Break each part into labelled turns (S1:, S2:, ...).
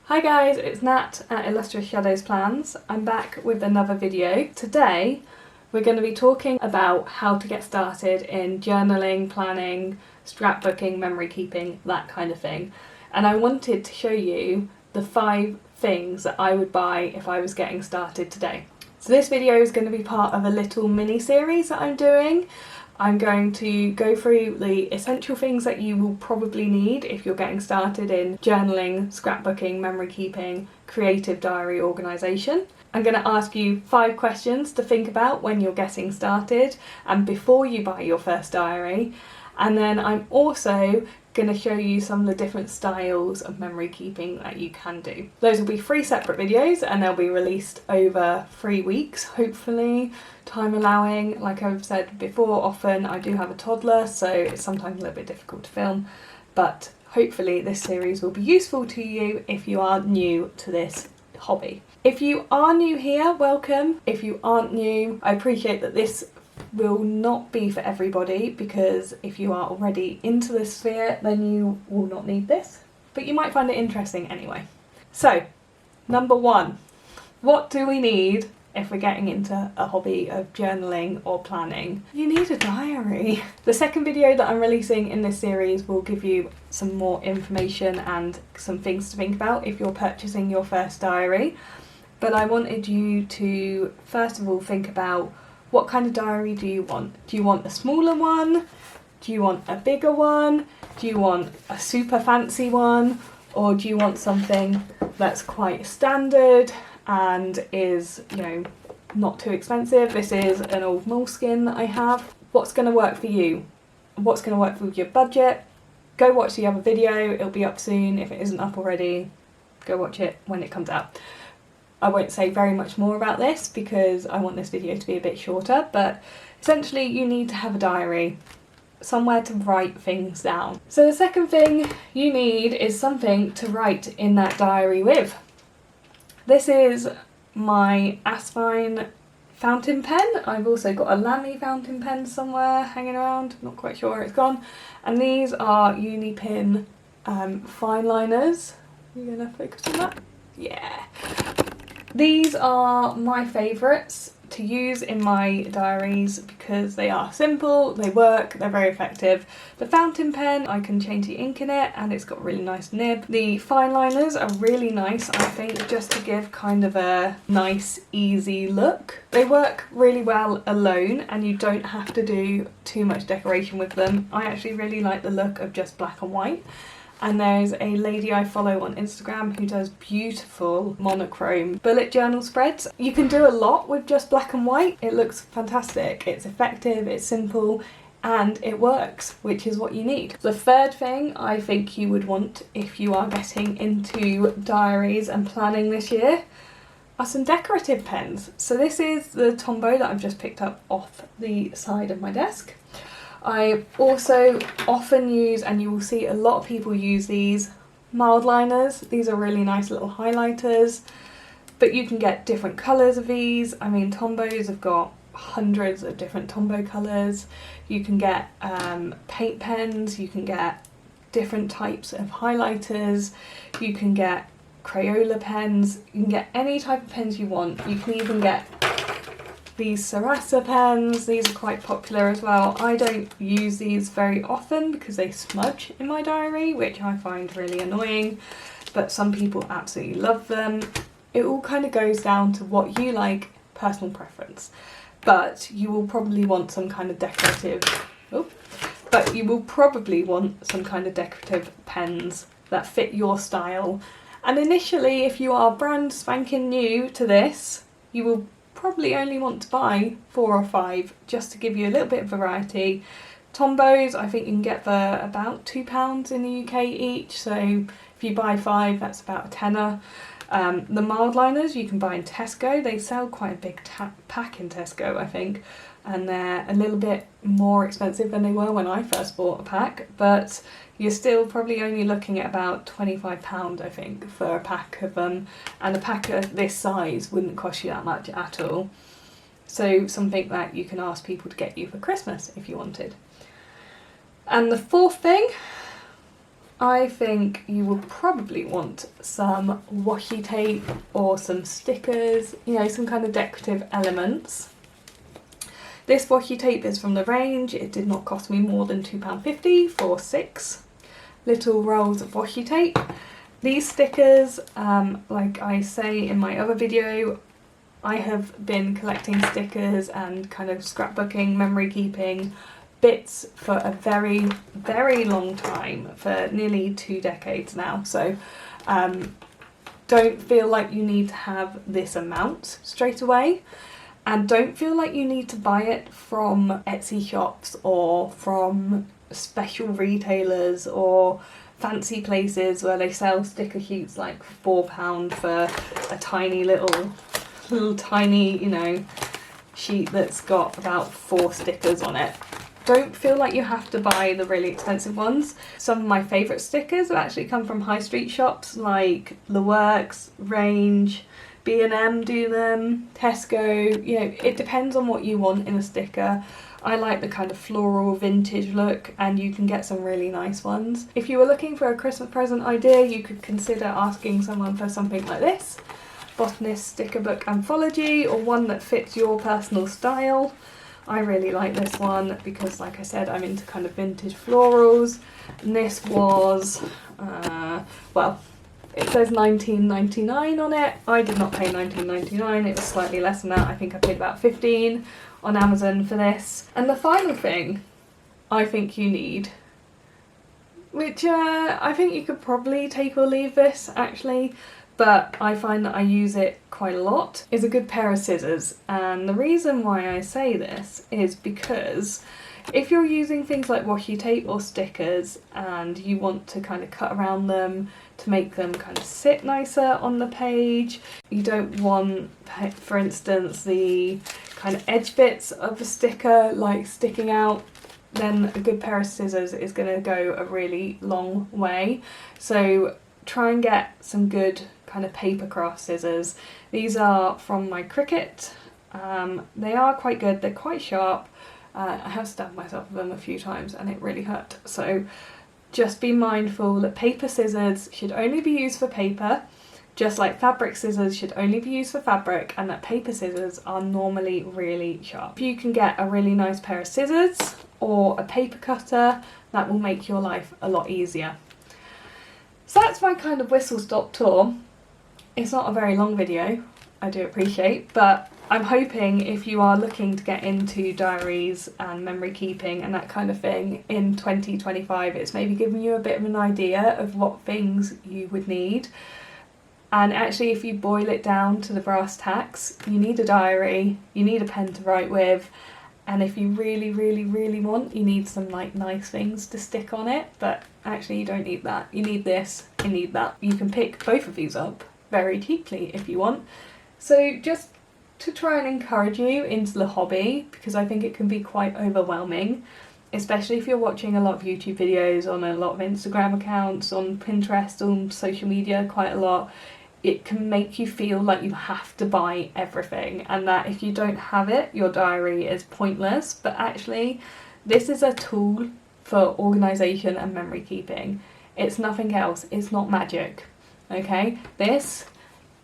S1: Hi guys, it's Nat at Illustrious Shadows Plans. I'm back with another video. Today we're going to be talking about how to get started in journaling, planning, scrapbooking, memory keeping, that kind of thing. And I wanted to show you the 5 things that I would buy if I was getting started today. So this video is going to be part of a little mini series that I'm doing. I'm going to go through the essential things that you will probably need if you're getting started in journaling, scrapbooking, memory keeping, creative diary organisation. I'm going to ask you 5 questions to think about when you're getting started and before you buy your first diary. And then I'm also going to show you some of the different styles of memory keeping that you can do. Those will be 3 separate videos and they'll be released over 3 weeks, hopefully, time allowing. Like I've said before, often I do have a toddler, so it's sometimes a little bit difficult to film, but hopefully this series will be useful to you if you are new to this hobby. If you are new here, welcome. If you aren't new, I appreciate that this will not be for everybody, because if you are already into this sphere then you will not need this, but you might find it interesting anyway. So, number 1, what do we need if we're getting into a hobby of journaling or planning? You need a diary. The second video that I'm releasing in this series will give you some more information and some things to think about if you're purchasing your first diary, but I wanted you to first of all think about what kind of diary do you want? Do you want a smaller one? Do you want a bigger one? Do you want a super fancy one? Or do you want something that's quite standard and is, you know, not too expensive? This is an old moleskin that I have. What's going to work for you? What's going to work with your budget? Go watch the other video, it'll be up soon. If it isn't up already, go watch it when it comes out. I won't say very much more about this because I want this video to be a bit shorter, but essentially you need to have a diary, somewhere to write things down. So the second thing you need is something to write in that diary with. This is my Aspine fountain pen. I've also got a Lamy fountain pen somewhere hanging around, not quite sure where it's gone. And these are Unipin fine liners. Are you gonna focus on that? Yeah. These are my favourites to use in my diaries because they are simple, they work, they're very effective. The fountain pen, I can change the ink in it and it's got a really nice nib. The fine liners are really nice, I think, just to give kind of a nice, easy look. They work really well alone and you don't have to do too much decoration with them. I actually really like the look of just black and white. And there's a lady I follow on Instagram who does beautiful monochrome bullet journal spreads. You can do a lot with just black and white. It looks fantastic, it's effective, it's simple, and it works, which is what you need. The third thing I think you would want if you are getting into diaries and planning this year are some decorative pens. So this is the Tombow that I've just picked up off the side of my desk. I also often use, and you will see a lot of people use these, mild liners. These are really nice little highlighters, but you can get different colours of these. I mean, Tombows have got hundreds of different Tombow colours. You can get paint pens, you can get different types of highlighters, you can get Crayola pens, you can get any type of pens you want. You can even get these Sarasa pens. These are quite popular as well. I don't use these very often because they smudge in my diary, which I find really annoying, but some people absolutely love them. It all kind of goes down to what you like, personal preference, but you will probably want some kind of decorative pens that fit your style. And initially, if you are brand spanking new to this, you will probably only want to buy 4 or 5 just to give you a little bit of variety. Tombows I think you can get for about £2 in the UK each, so if you buy 5 that's about a tenner. The mild liners you can buy in Tesco. They sell quite a big pack in Tesco, I think, and they're a little bit more expensive than they were when I first bought a pack, but you're still probably only looking at about £25 I think for a pack of them, and a pack of this size wouldn't cost you that much at all. So something that you can ask people to get you for Christmas if you wanted. And the fourth thing I think you will probably want some washi tape or some stickers, you know, some kind of decorative elements. This washi tape is from the range. It did not cost me more than £2.50 for 6 little rolls of washi tape. These stickers, like I say in my other video, I have been collecting stickers and kind of scrapbooking, memory keeping bits for a very, very long time, for nearly 2 decades now. So don't feel like you need to have this amount straight away. And don't feel like you need to buy it from Etsy shops or from special retailers or fancy places where they sell sticker sheets like £4 for a tiny little tiny, you know, sheet that's got about 4 stickers on it. Don't feel like you have to buy the really expensive ones. Some of my favourite stickers have actually come from high street shops like The Works, Range, B&M do them, Tesco, you know, it depends on what you want in a sticker. I like the kind of floral vintage look, and you can get some really nice ones. If you were looking for a Christmas present idea, you could consider asking someone for something like this, Botanist Sticker Book Anthology, or one that fits your personal style. I really like this one because, like I said, I'm into kind of vintage florals, and this was, well, it says £19.99 on it. I did not pay £19.99, it was slightly less than that. I think I paid about £15 on Amazon for this. And the final thing I think you need, which I think you could probably take or leave this actually, but I find that I use it quite a lot, is a good pair of scissors. And the reason why I say this is because if you're using things like washi tape or stickers and you want to kind of cut around them to make them kind of sit nicer on the page, you don't want, for instance, the kind of edge bits of the sticker like sticking out, then a good pair of scissors is going to go a really long way. So try and get some good kind of paper craft scissors. These are from my Cricut. They are quite good, they're quite sharp. I have stabbed myself with them a few times and it really hurt. So just be mindful that paper scissors should only be used for paper, just like fabric scissors should only be used for fabric, and that paper scissors are normally really sharp. If you can get a really nice pair of scissors or a paper cutter, that will make your life a lot easier. So that's my kind of whistle-stop tour. It's not a very long video, I do appreciate, but I'm hoping if you are looking to get into diaries and memory keeping and that kind of thing in 2025, it's maybe giving you a bit of an idea of what things you would need. And actually, if you boil it down to the brass tacks, you need a diary, you need a pen to write with, and if you really, really, really want, you need some like nice things to stick on it, but actually you don't need that. You need this, you need that. You can pick both of these up very cheaply if you want. So just to try and encourage you into the hobby, because I think it can be quite overwhelming, especially if you're watching a lot of YouTube videos, on a lot of Instagram accounts, on Pinterest, on social media quite a lot. It can make you feel like you have to buy everything, and that if you don't have it, your diary is pointless. But actually, this is a tool for organisation and memory keeping. It's nothing else, it's not magic, okay? This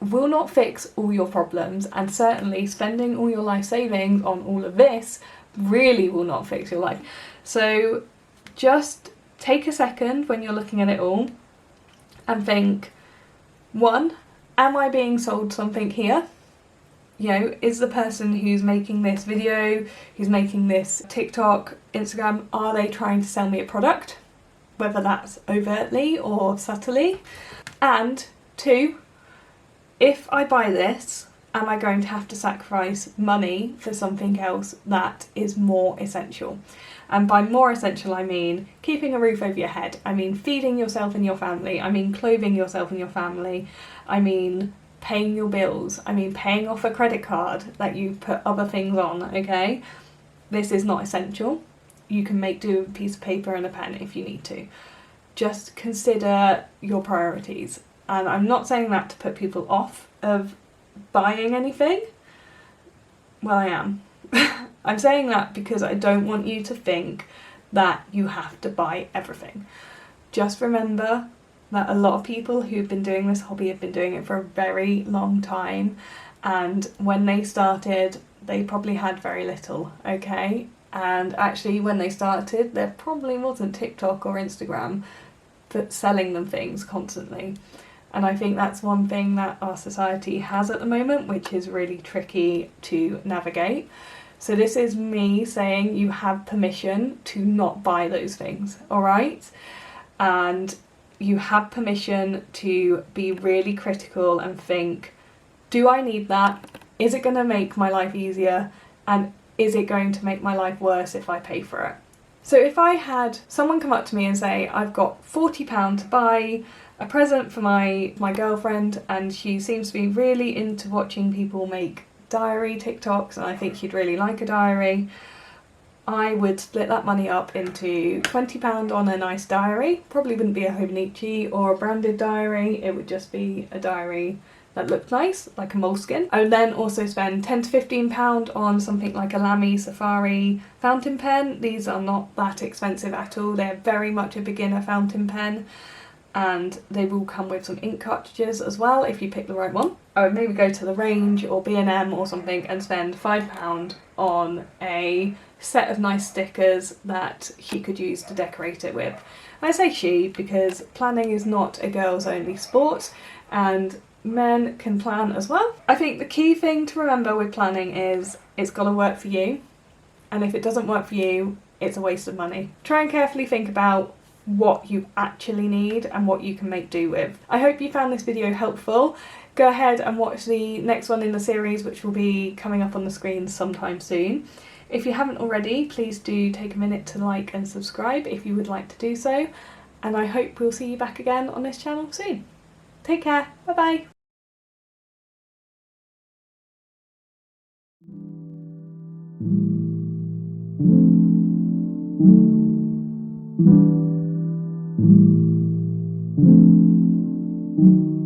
S1: will not fix all your problems, and certainly spending all your life savings on all of this really will not fix your life. So just take a second when you're looking at it all and think, 1, am I being sold something here? You know, is the person who's making this video, who's making this TikTok, Instagram, are they trying to sell me a product? Whether that's overtly or subtly. And 2, if I buy this, am I going to have to sacrifice money for something else that is more essential? And by more essential, I mean keeping a roof over your head. I mean feeding yourself and your family. I mean clothing yourself and your family. I mean paying your bills. I mean paying off a credit card that you put other things on, okay? This is not essential. You can make do with a piece of paper and a pen if you need to. Just consider your priorities. And I'm not saying that to put people off of buying anything. Well, I am. I'm saying that because I don't want you to think that you have to buy everything. just remember that a lot of people who've been doing this hobby have been doing it for a very long time, and when they started they probably had very little, okay? And actually when they started there probably wasn't TikTok or Instagram but selling them things constantly. And I think that's one thing that our society has at the moment, which is really tricky to navigate. So this is me saying you have permission to not buy those things, alright? And you have permission to be really critical and think, do I need that? Is it going to make my life easier? And is it going to make my life worse if I pay for it? So if I had someone come up to me and say, I've got £40 to buy a present for my girlfriend, and she seems to be really into watching people make diary TikToks and I think she'd really like a diary, I would split that money up into £20 on a nice diary. Probably wouldn't be a Hobonichi or a branded diary, it would just be a diary that looked nice, like a moleskin. I would then also spend £10 to £15 on something like a Lamy Safari fountain pen. These are not that expensive at all, they're very much a beginner fountain pen, and they will come with some ink cartridges as well if you pick the right one. I would maybe go to the Range or B&M or something and spend £5 on a set of nice stickers that she could use to decorate it with. I say she because planning is not a girls only sport, and men can plan as well. I think the key thing to remember with planning is it's got to work for you, and if it doesn't work for you, it's a waste of money. Try and carefully think about what you actually need and what you can make do with. I hope you found this video helpful. Go ahead and watch the next one in the series, which will be coming up on the screen sometime soon. If you haven't already, please do take a minute to like and subscribe if you would like to do so, and I hope we'll see you back again on this channel soon. Take care, bye bye! Thank you.